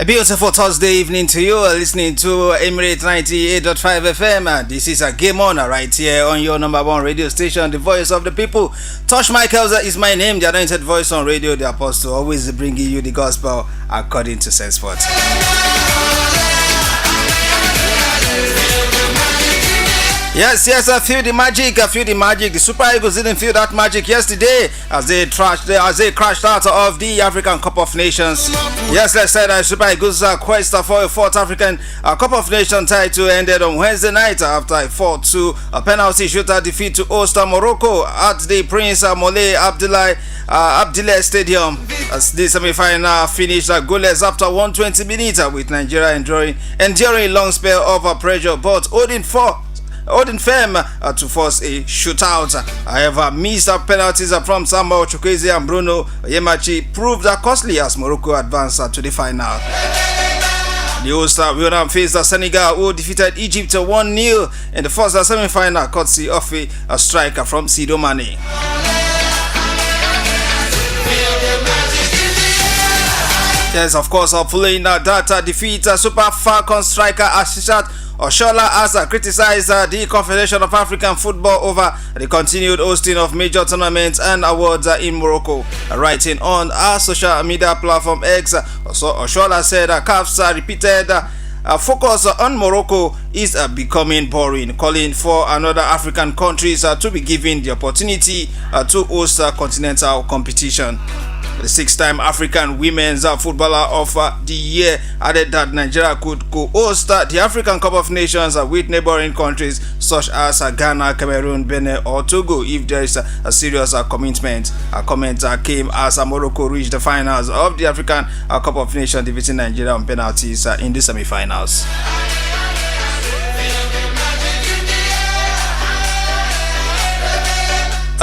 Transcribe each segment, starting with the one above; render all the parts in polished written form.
A beautiful Thursday evening to you, listening to Emirate 98.5 FM. This is a Game On right here on your number one radio station, the voice of the people. Tosh Michaels is my name, the anointed voice on radio, the apostle, always bringing you the gospel according to sense sport. Yes, I feel the magic. The Super Eagles didn't feel that magic yesterday as they crashed out of the African Cup of Nations. Yes, let's say that Super Eagles' quest for a fourth African Cup of Nations title ended on Wednesday night after a 4-2 penalty shootout defeat to host Morocco at the Prince Moulay Abdellah Stadium. As the semi-final finished goalless after 120 minutes, with Nigeria enduring a long spell of pressure, but holding firm to force a shootout. However, missed penalties from Samuel Chukwueze and Bruno Yemachi proved costly as Morocco advanced to the final. The host will now face Senegal, who defeated Egypt 1-0 in the first semi-final, courtesy of a striker from Sadio Mane. Yes, of course, following that defeat, Super Falcons striker Asisat Oshola has criticized the Confederation of African Football over the continued hosting of major tournaments and awards in Morocco. Writing on our social media platform X, Oshola said CAF's repeated focus on Morocco is becoming boring, calling for another African countries to be given the opportunity to host continental competition. The six-time African Women's Footballer of the Year added that Nigeria could co-host the African Cup of Nations with neighboring countries such as Ghana, Cameroon, Benin or Togo if there is a serious commitment. A comment came as Morocco reached the finals of the African Cup of Nations, defeating Nigeria on penalties in the semi-finals.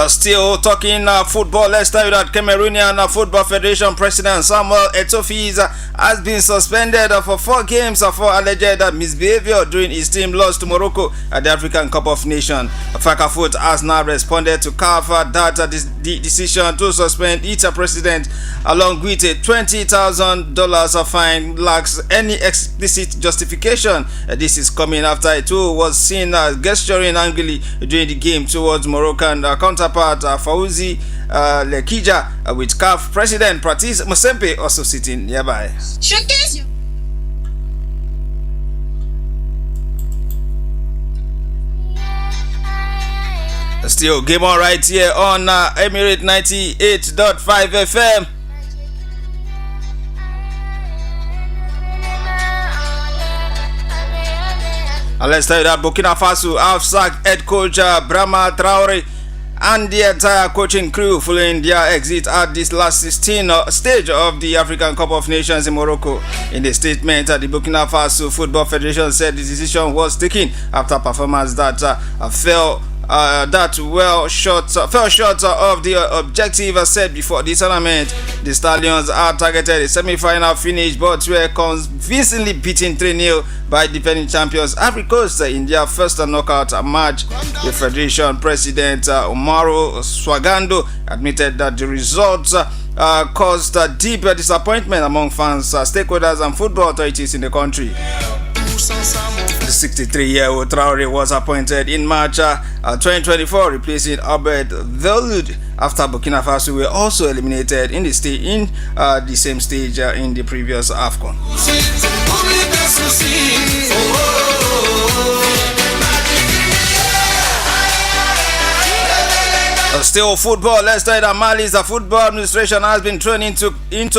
Still talking football, let's tell you that Cameroonian Football Federation President Samuel Eto'o has been suspended for 4 games for alleged misbehavior during his team loss to Morocco at the African Cup of Nations. Fecafoot has now responded to CAF that the decision to suspend its president along with a $20,000 fine lacks any explicit justification. This is coming after Eto'o was seen gesturing angrily during the game towards Moroccan counterpart Fawzi Lekija, with CAF President Patrice Motsepe also sitting nearby. Still game on right here on Emirate 98.5 FM. And let's tell you that Burkina Faso have sacked head coach Brahma Traore and the entire coaching crew following their exit at this last 16th stage of the African Cup of Nations in Morocco. In a statement, the Burkina Faso Football Federation said the decision was taken after performance that fell short of the objective set before the tournament. The Stallions are targeted a semi-final finish but were convincingly beaten 3-0 by defending champions Ivory Coast in their first knockout match. The Federation President Omaro Swagando admitted that the results caused deep disappointment among fans, stakeholders and football authorities in the country. The 63-year-old Traore was appointed in March 2024, replacing Albert Veloud after Burkina Faso were also eliminated in the same stage in the previous AFCON. Still football, let's tell you that Mali's football administration has been thrown into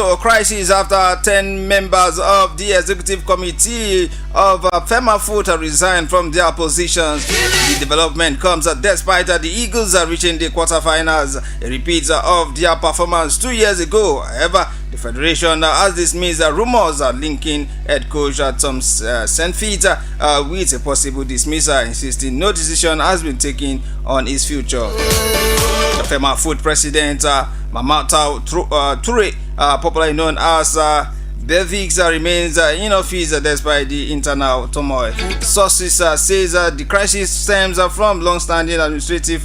a crisis after 10 members of the executive committee of FEMAFOOT resigned from their positions. The development comes despite the Eagles reaching the quarterfinals, a repeat of their performance 2 years ago. However, the Federation has dismissed rumors linking head coach Tom Saintfiet with a possible dismissal, insisting no decision has been taken on his future. The FEMAFOOT president Mamata Toure, popularly known as Belvix remains in office despite the internal turmoil. Sources says the crisis stems from long-standing administrative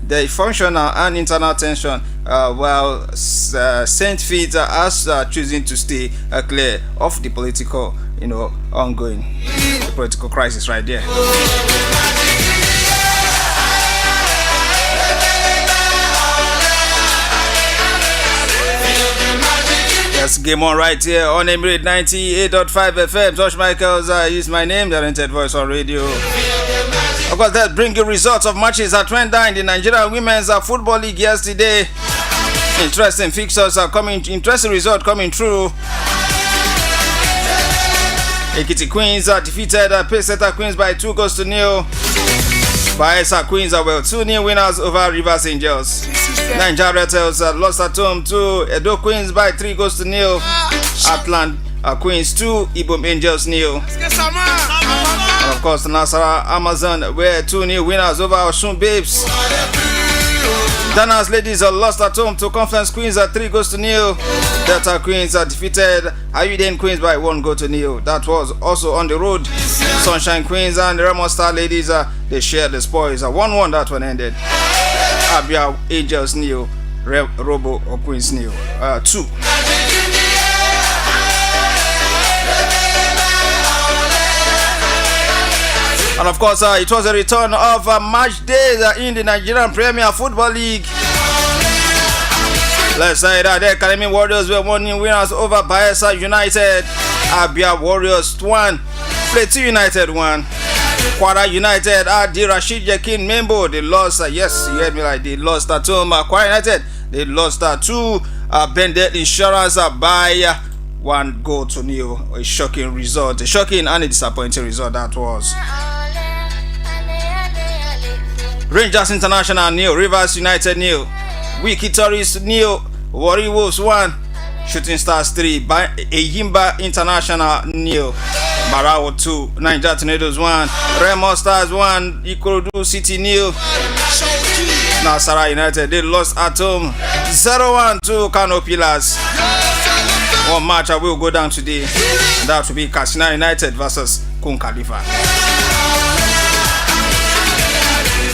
dysfunction and internal tension, while Saint Feet has choosing to stay clear of the political, ongoing the political crisis right there. Yes, game on right here on Emirate 98.5 FM. Tosh Michaels is my name, the rented voice on radio. Of course, let's bring you results of matches that went down in the Nigerian Women's Football League yesterday. Interesting fixtures are coming, interesting result coming through. Ekiti Queens defeated Payseta Queens by 2-0. Bayelsa Queens were 2-0 winners over Rivers Angels. Nigeria Retels lost at home to Edo Queens by 3-0. Atlant Queens 2, Ibom Angels 0. And of course, Nasara Amazon were 2-0 winners over Osun Babes. Danas Ladies lost at home to Conference Queens at 3-0. Delta Queens defeated Ayuden Queens by 1-0. That was also on the road. Sunshine Queens and the Remo Star Ladies they shared the spoils. 1-1 that one ended. Abia Angels 0, Robo or Queens 0, 2. And of course, it was a return of match days in the Nigerian Premier Football League. Let's say that the Academy Warriors were 1-0 winners over Bayelsa United. Abia Warriors 1, Plateau United 1. Kwara United at the Rashid Yakin Membo. They lost, yes, you heard me right, they lost at home. Kwara United, they lost to Bendel Insurance by 1-0. A shocking result, a shocking and a disappointing result that was. Rangers International 0, Rivers United 0, Wiki Tourist 0, Warri Wolves 1, Shooting Stars 3, Eyimba International 0, Barao 2, Niger Tornadoes 1, Remo Stars 1, Ikorodu City 0. Nasara United, they lost at home 0-1 to Kano Pillars. One match I will go down today. That will be Katsina United versus Kun Khalifa.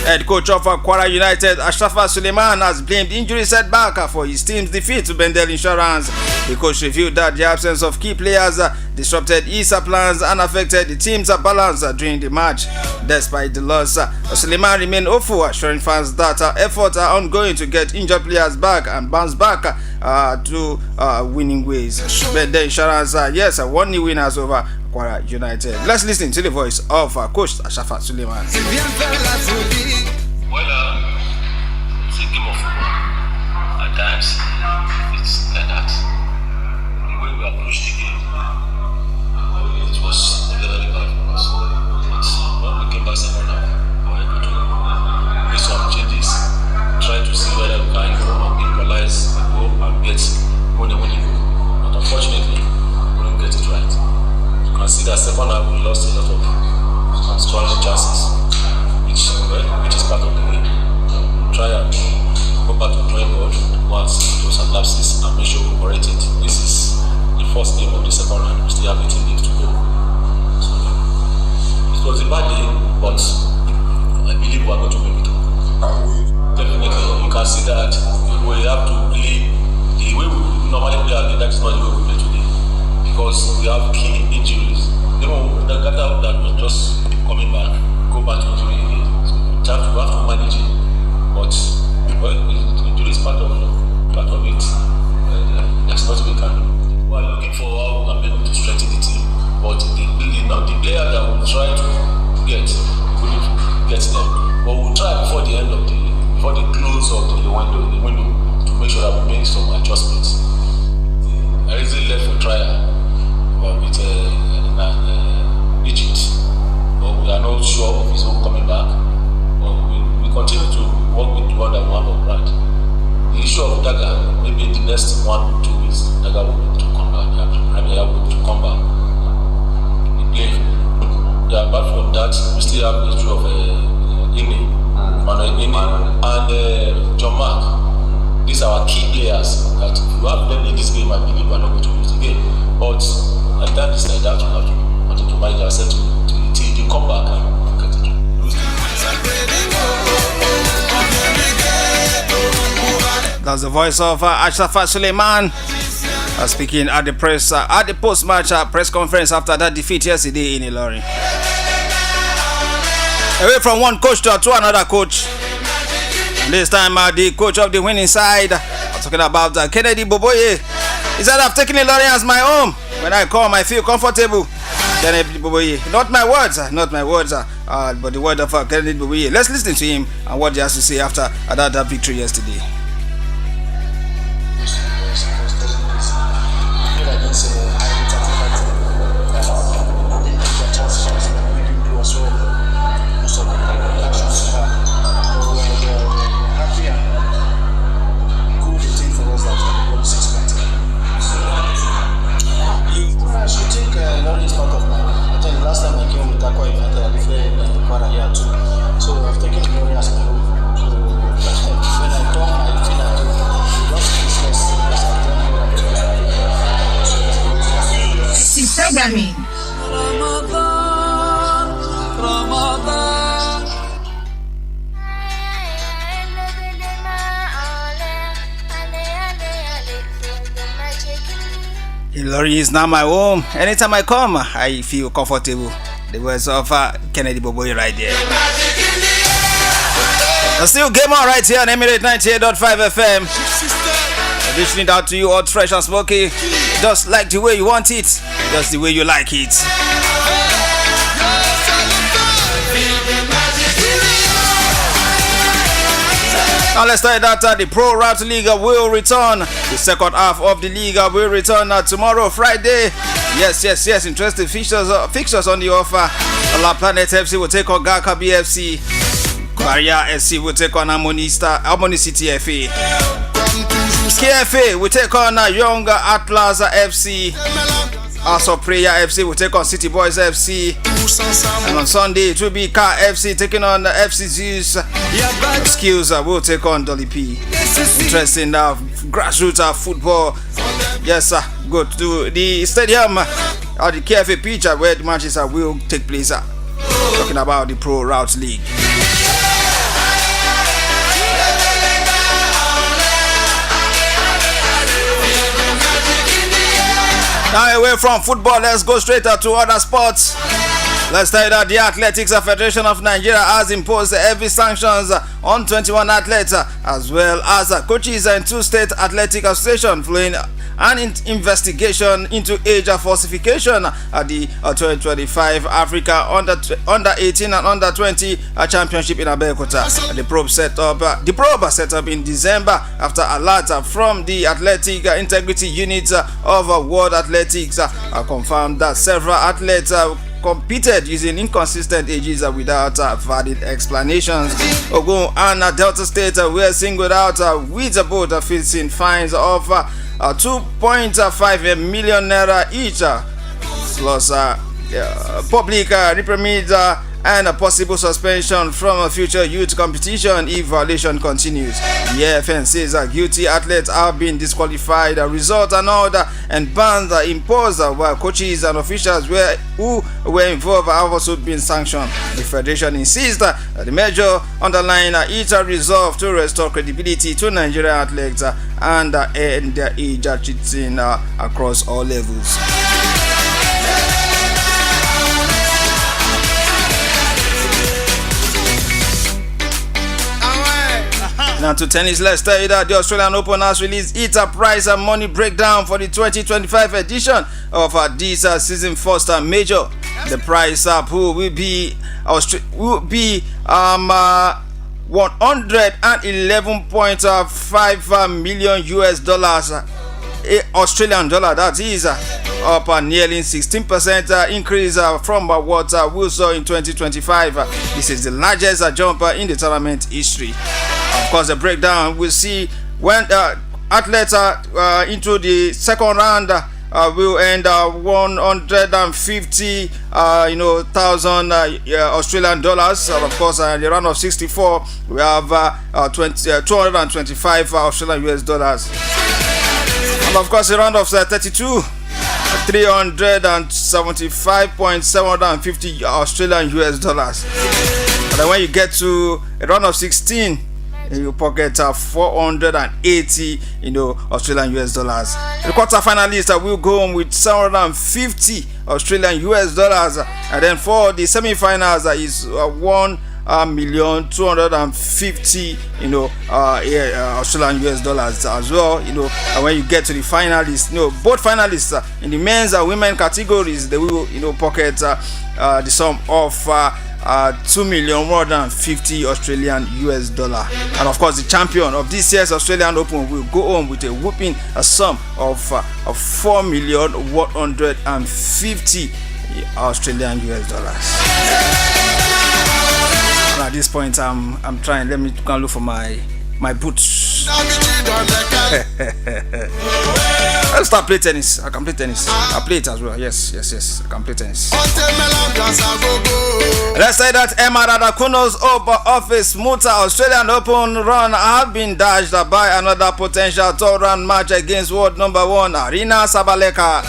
Head coach of Kwara United, Ashrafa Suleiman, has blamed injury setback for his team's defeat to Bendel Insurance. The coach revealed that the absence of key players disrupted his plans and affected the team's balance during the match. Despite the loss, Suleiman remained hopeful, assuring fans that efforts are ongoing to get injured players back and bounce back to winning ways. Bendel Insurance, yes, 1-0 winners over Kwara United. Let's listen to the voice of Coach Ashrafa Suleiman. Well, it's a game of football. At times, it's like that. The way we approached the game, it was very bad for us. But when we came back second half, we were able to make some changes, try to see whether we can equalize, go and get winning goal. But unfortunately, we couldn't get it right. You can see that second half we lost a lot of strong chances, which is part of the game. Try and go back to the drawing board once those are lapses and make sure we correct it. This is the first game of the second round. We still have 18 games to go. So it was a bad day, but I believe we are going to make it up. Definitely, you can see that we have to play the way we normally play again. That is not the way we play today, because we have key injuries. Even the guy that was just coming back, go back to injury again. So we have to manage it, but injury is part of it. There's nothing we can do. We are looking for how we can be able to strengthen the team, but the player that will try to get, we will get them. But we'll try before the close of the window to make sure that we make some adjustments. I really left for trial with Egypt, but we are not sure of his own coming back. But we continue to work with the one that we have on brand. The issue of Daga, maybe in the next 1 or 2 weeks, Daga will be able to come back. Will be able to come back. Yeah, apart from that, we still have the issue of Manuel and John Mark. These are our key players that if you have them in this game, I believe we are not going to lose the game. But ourselves till they come back and get it. That's the voice of Ashraf Suleiman speaking at the post-match press conference after that defeat yesterday in Ilorin. Away from one coach to another coach. And this time, the coach of the winning side, I'm talking about Kennedy Boboye. He said, "I've taken Ilorin as my home. When I come, I feel comfortable." Kennedy Boboye, not my words, but the word of Kennedy Boboye. Let's listen to him and what he has to say after that victory yesterday. Ilorin is now my home. Anytime I come, I feel comfortable. The words of Kennedy Boboye right there. And still game on right here on Emirate 98.5 FM. Dishing it out to you all fresh and smoky. Just like the way you want it. Just the way you like it. Now let's start that the Pro Route League will return. The second half of the league will return tomorrow, Friday. Yes. Interesting fixtures on the offer. La Planet FC will take on Gaka BFC. Korea SC will take on Harmony City FA. KFA will take on Young Atlas FC. Also Prayer FC will take on City Boys FC. And on Sunday it will be Car FC taking on the FC Zeus. Skills will take on Dolly P. Interesting grassroots football. Yes, go to the stadium or the KFA pitch where the matches will take place. Talking about the Pro Route League. Now away from football, let's go straight to other sports. Let's tell you that the Athletics Federation of Nigeria has imposed heavy sanctions on 21 athletes as well as coaches and 2 state athletic associations following an investigation into age falsification at the 2025 Africa under 18 and under 20 championship in Abeokuta. The probe set up in December after alert from the Athletic Integrity Unit of World Athletics confirmed that several athletes competed using inconsistent ages without valid explanations. Ogun and Delta State were singled out with both facing fines of 2.5 million naira each, plus public reprimand and a possible suspension from a future youth competition if violation continues. The AFN says guilty athletes have been disqualified, result annulled, and bans imposed while coaches and officials who were involved have also been sanctioned. The Federation insists that the measure underline its resolve to restore credibility to Nigerian athletes and end their age cheating across all levels. Now to tennis, let's tell you that the Australian Open has released its prize and money breakdown for the 2025 edition of this season first major. The prize pool will be 111.5 million US dollars, Australian dollar. That is up nearly 16% increase from what we saw in 2025. This is the largest jump in the tournament history. Of course, the breakdown we'll see when athletes into the second round will end 150 thousand Australian dollars. Of course, the round of 64 we have 225 Australian US dollars. And of course, the round of 32 375.750 Australian US dollars. And then when you get to a round of 16, you pocket 480, Australian US dollars. The quarterfinalists will go home with 750 Australian US dollars, and then for the semi-finals is 1,250,000 Australian US dollars as well. And when you get to the finalists, both finalists in the men's and women categories, they will pocket the sum of 2,150,000 Australian US dollar. And of course, the champion of this year's Australian Open will go home with a whooping sum of 4,150,000 Australian US dollars. And at this point, I'm trying. Let me go and look for my boots. Let's start play tennis. I can play tennis. I play it as well. Yes. I can play tennis. Let's say that Emirate hope of a smoother Australian Open run have been dashed by another potential third round match against world number 1 Aryna Sabalenka.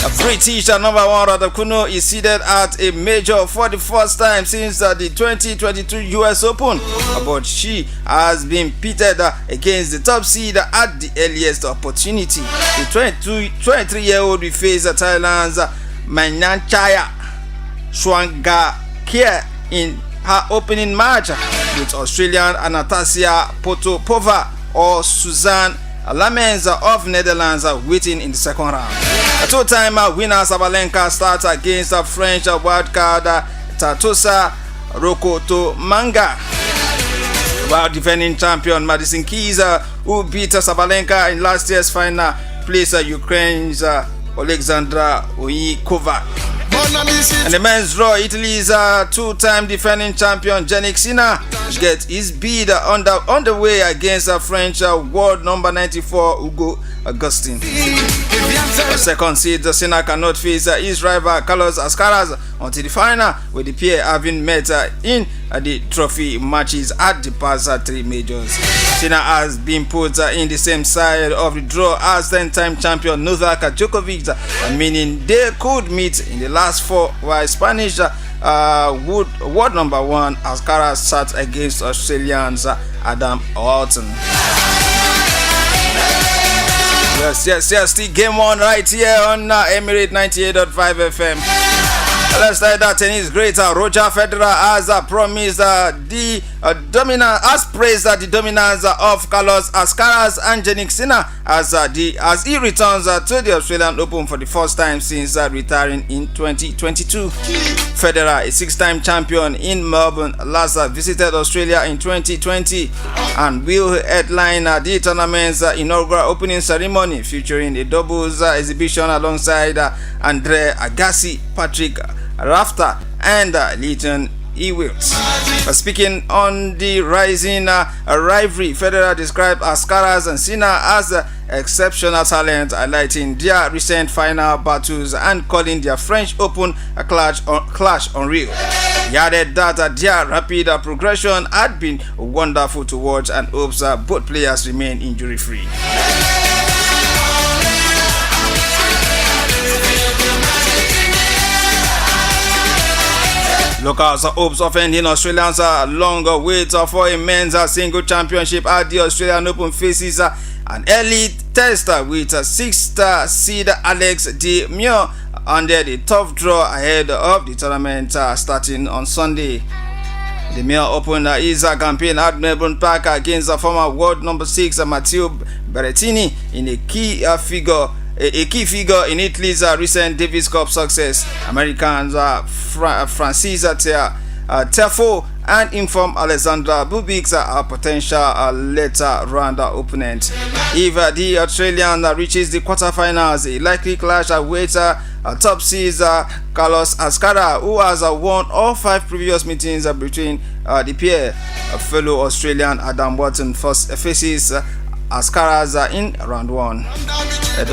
A British number 1 Raducanu is seated at a major for the first time since the 2022 US Open, but she has been pitted against the top seed at the earliest opportunity. The 23-year-old will face Thailand's Manyanchaya Swangakia in her opening match, with Australian Anastasia Potapova or Suzanne Lamens of Netherlands waiting in the second round. A two-time winner Sabalenka starts against French wildcard Tatosa Rokotomanga, while defending champion Madison Keys, who beat Sabalenka in last year's final, plays Ukraine's Alexandra Oyikova. And the men's draw, Italy's two-time defending champion Jannik Sinner gets his bid on the way against French world number 94 Hugo Augustin. The second seed, Sinner cannot face his rival Carlos Alcaraz until the final, with the pair having met in the trophy matches at the past 3 majors. Sinner has been put in the same side of the draw as 10-time champion Novak Djokovic, meaning they could meet in the last 4, while Spanish world number 1 Alcaraz sat against Australians Adam Walton. Yes, still game on right here on Emirate 98.5 FM. Let's start that tennis great Roger Federer has promised the dominance, praised the dominance of Carlos Alcaraz and Jannik Sinner as he returns to the Australian Open for the first time since retiring in 2022. Federer, a 6-time champion in Melbourne, last visited Australia in 2020 and will headline the tournament's inaugural opening ceremony, featuring a doubles exhibition alongside Andre Agassi, Patrick Rafter and Leighton Hewitt. Speaking on the rising rivalry, Federer described Alcaraz and Sinner as exceptional talent, highlighting their recent final battles and calling their French Open a clash unreal. He added that their rapid progression had been wonderful to watch and hopes both players remain injury-free. Locals hopes of ending Australians' long wait for a men's single championship at the Australian Open faces an early test with 6th seed Alex de Minaur under the tough draw ahead of the tournament starting on Sunday. De Minaur opened his campaign at Melbourne Park against former world number 6 Matteo Berrettini in a key figure in Italy's recent Davis Cup success. Americans Francis Tiafoe and informed Alexandra Bubik are potential later round opponent. If the Australian reaches the quarterfinals, a likely clash awaits top seeds Carlos Alcaraz, who has won all 5 previous meetings between the pair. Fellow Australian Adam Walton first faces Alcaraz in round 1. A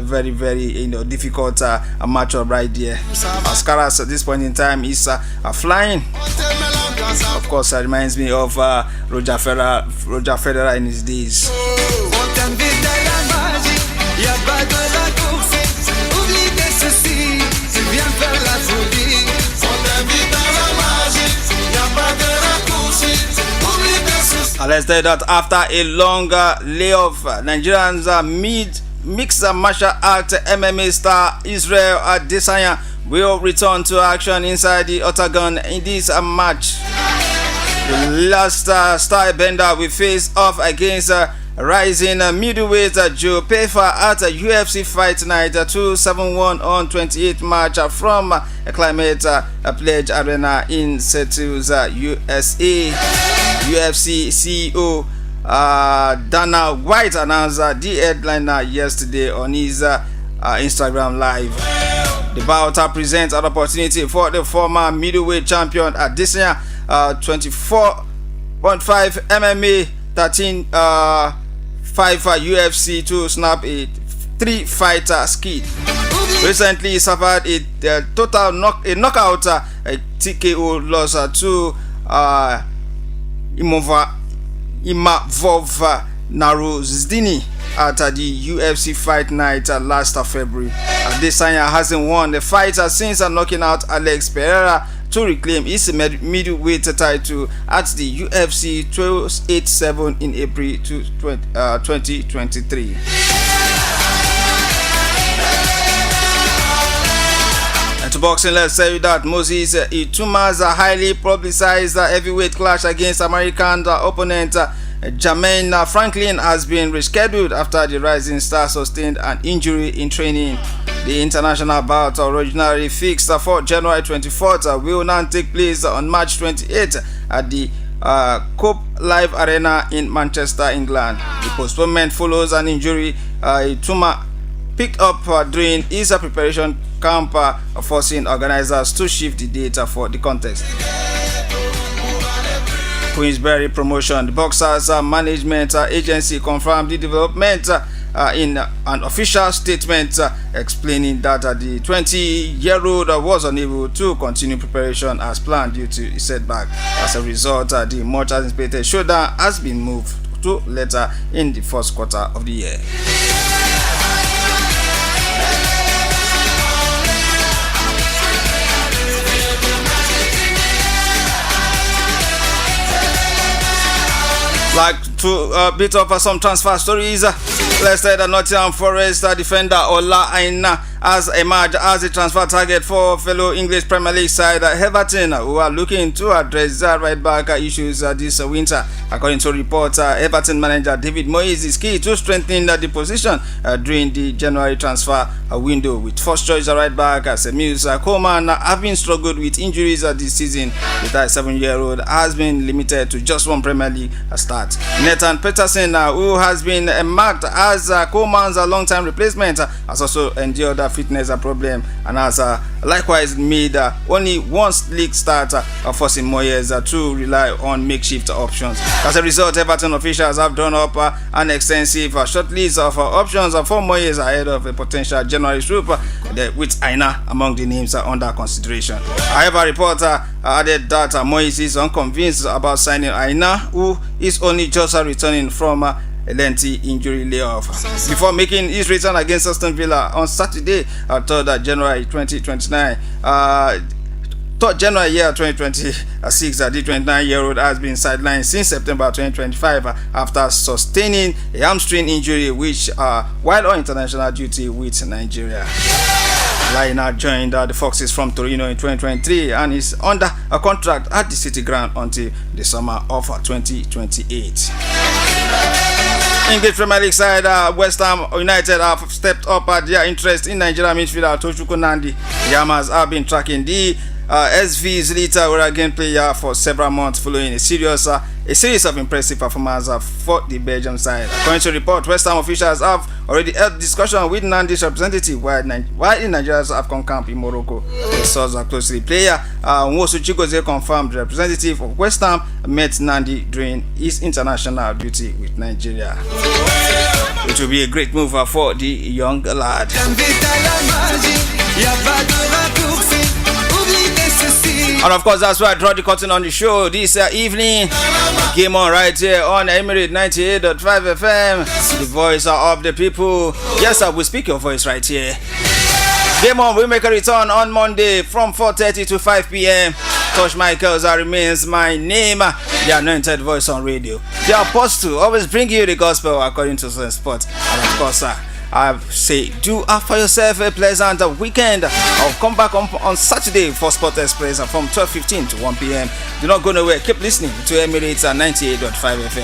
very difficult matchup right there. Alcaraz at this point in time is flying. Of course, it reminds me of Roger Federer in his days. Let's say that after a long layoff, Nigerians mixed martial art MMA star Israel Adesanya will return to action inside the octagon in this match. The last star bender will face off against rising middleweight Joe Pfeiffer at UFC Fight Night 271 on 28th March from Climate Pledge Arena in Seattle, USA. UFC CEO Dana White announced the headliner yesterday on his Instagram Live. The bout presents an opportunity for the former middleweight champion Adesanya, 24.5 MMA, 13.5 UFC to snap a 3-fighter skid. Recently, he suffered a knockout TKO loss to Imavov Naruzdini at the UFC Fight Night last February. Adesanya hasn't won the fight since knocking out Alex Pereira to reclaim his middleweight title at the UFC 287 in April 2023. And to boxing, let's say that Moses Ituma's highly publicized heavyweight clash against American opponent Jermaine Franklin has been rescheduled after the rising star sustained an injury in training. The international bout, originally fixed for January 24th, will now take place on March 28th at the Cope Live Arena in Manchester, England. The postponement follows an injury Ituma picked up during his preparation camp, forcing organizers to shift the date for the contest. Queensberry Promotion, the boxer's management agency, confirmed the development in an official statement explaining that the 20-year-old was unable to continue preparation as planned due to a setback. As a result, the much anticipated showdown has been moved to later in the first quarter of the year. Like to bit of some transfer stories. Let's say that Nottingham Forest defender Ola Aina has emerged as a transfer target for fellow English Premier League side Everton, who are looking to address right back issues this winter. According to reports, Everton manager David Moyes is key to strengthening the position during the January transfer window, with first choice right back Seamus Coleman having struggled with injuries this season. The 37-year-old has been limited to just one Premier League start. Nathan Peterson, who has been marked as Coleman's long-time replacement, has also endured a fitness problem and has likewise made only one league start, forcing Moyes to rely on makeshift options. As a result, Everton officials have drawn up an extensive short list of options for Moyes ahead of a potential January swoop, with Aina among the names under consideration. However, reporter added that Moyes is unconvinced about signing Aina, who is only just returning from a lengthy injury layoff. Before making his return against Aston Villa on Saturday, 3rd January 2029, 3rd January 2026, the 29-year-old has been sidelined since September 2025 after sustaining a hamstring injury which while on international duty with Nigeria. Laina joined the Foxes from Torino in 2023 and is under a contract at the City Ground until the summer of 2028. English Premier League side West Ham United have stepped up their interest in Nigerian midfielder Toshukwu Nandi. The Hammers have been tracking the SV's lead Oregon player for several months following a series of impressive performances for the Belgium side. According to report, West Ham officials have already held discussion with Nandi's representative while in Nigeria's AFCON camp in Morocco. The source closely player Nwosu Chigozie confirmed the representative of West Ham met Nandi during his international duty with Nigeria. It will be a great move for the young lad. And of course, that's why I draw the curtain on the show this evening. Game on right here on Emirate 98.5 FM, the voice of the people. Yes, I will speak your voice right here. Game on will make a return on Monday from 4:30 to 5 p.m. Tosh Michaels remains my name. the anointed voice on radio, the apostle, always bring you the gospel according to some sport. And of course, I say, do offer yourself a pleasant weekend. I'll come back on Saturday for Sport Express from 12:15 to 1 p.m. Do not go nowhere. Keep listening to Emirate at 98.5 FM.